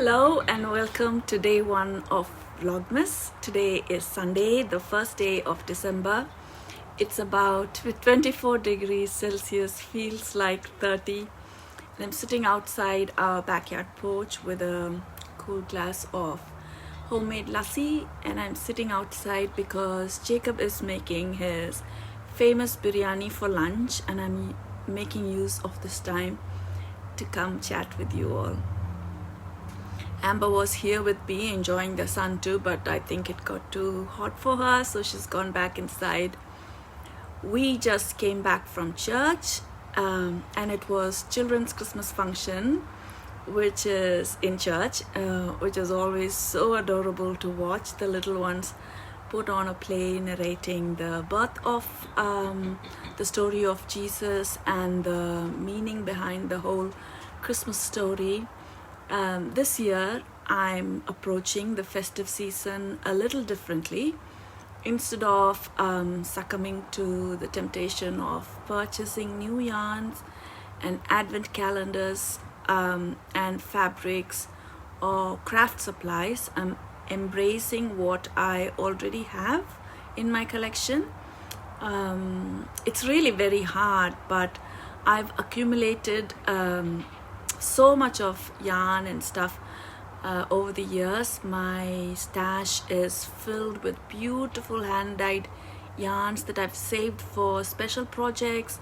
Hello and welcome to day one of Vlogmas. Today is Sunday, the first day of December. It's about 24 degrees Celsius, feels like 30. And I'm sitting outside our backyard porch with a cool glass of homemade lassi, and I'm sitting outside because Jacob is making his famous biryani for lunch, and I'm making use of this time to come chat with you all. Amber was here with me enjoying the sun too, but I think it got too hot for her, so she's gone back inside. We just came back from church, and it was children's Christmas function, which is in church, which is always so adorable to watch. The little ones put on a play narrating the birth of the story of Jesus and the meaning behind the whole Christmas story. This year I'm approaching the festive season a little differently. Instead of succumbing to the temptation of purchasing new yarns and advent calendars and fabrics or craft supplies, I'm embracing what I already have in my collection. It's really very hard, but I've accumulated so much of yarn and stuff over the years. My stash is filled with beautiful hand-dyed yarns that I've saved for special projects,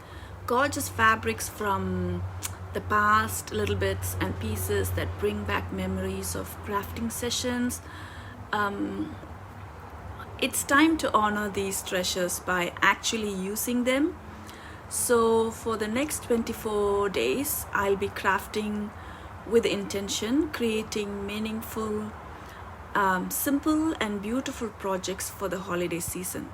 gorgeous fabrics from the past, little bits and pieces that bring back memories of crafting sessions. It's time to honor these treasures by actually using them. So for the next 24 days, I'll be crafting with intention, creating meaningful, simple and beautiful projects for the holiday season.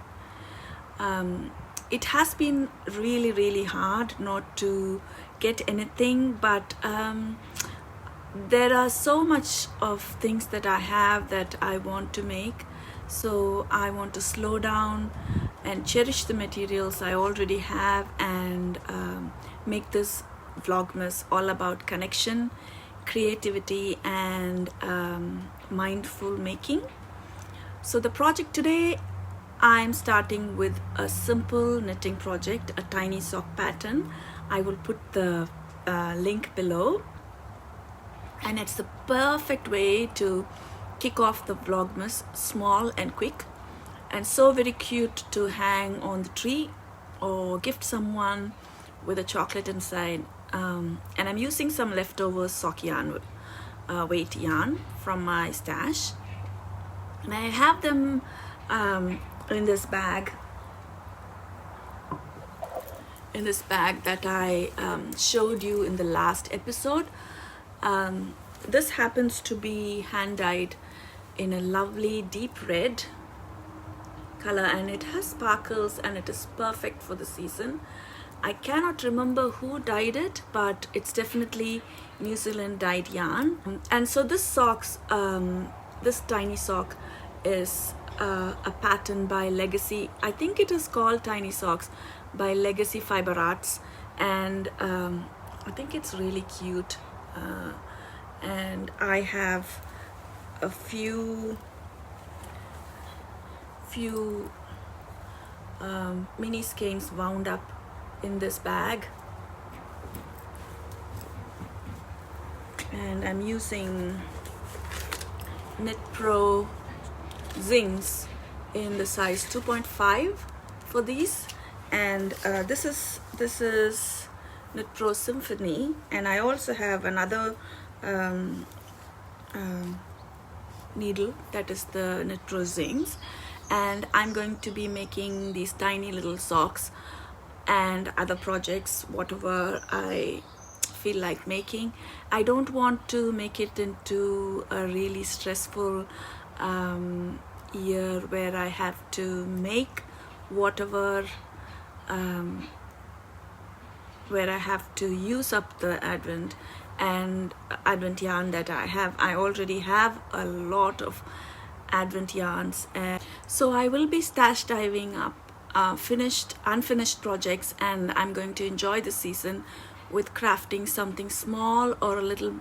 It has been really hard not to get anything, but there are so much of things that I have that I want to make. So I want to slow down and cherish the materials I already have and make this Vlogmas all about connection, creativity and mindful making. So the project today, I'm starting with a simple knitting project, a tiny sock pattern. I will put the link below, and it's the perfect way to kick off the Vlogmas, small and quick, and so very cute to hang on the tree or gift someone with a chocolate inside. And I'm using some leftover sock yarn, weight yarn from my stash, and I have them in this bag that I showed you in the last episode. This happens to be hand-dyed in a lovely deep red color, and it has sparkles and it is perfect for the season. I cannot remember who dyed it, but it's definitely New Zealand dyed yarn. And so this tiny sock is a pattern by Legacy. I think it is called Tiny Socks by Legacy Fiber Arts, and I think it's really cute. And I have a few mini skeins wound up in this bag, and I'm using Knit Pro Zings in the size 2.5 for these, and this is Knit Pro Symphony, and I also have another needle that is the Knit Pro Zings, and I'm going to be making these tiny little socks and other projects, whatever I feel like making. I don't want to make it into a really stressful year where I have to make whatever where I have to use up the advent yarn that I have. I already have a lot of advent yarns, and so I will be stash diving up unfinished projects, and I'm going to enjoy the season with crafting something small or a little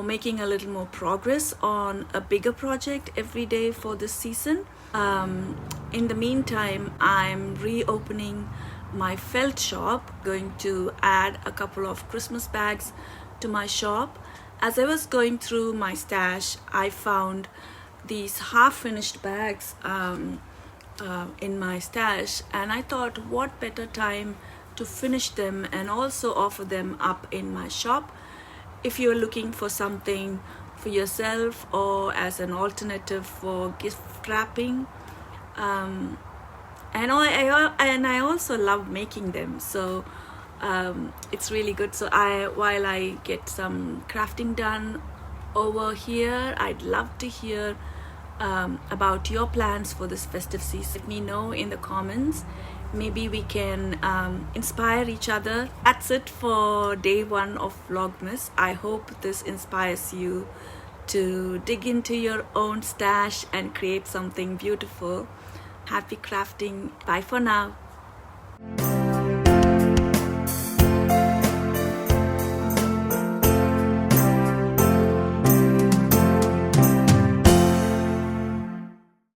making a little more progress on a bigger project every day for this season. In the meantime, I'm reopening my felt shop, going to add a couple of Christmas bags to my shop. As I was going through my stash, I found these half-finished bags in my stash, and I thought, what better time to finish them and also offer them up in my shop. If you're looking for something for yourself or as an alternative for gift wrapping, and I also love making them, so it's really good. So while I get some crafting done over here, I'd love to hear about your plans for this festive season. Let me know in the comments. Maybe we can inspire each other. That's it for day one of Vlogmas. I hope this inspires you to dig into your own stash and create something beautiful. Happy crafting. Bye for now.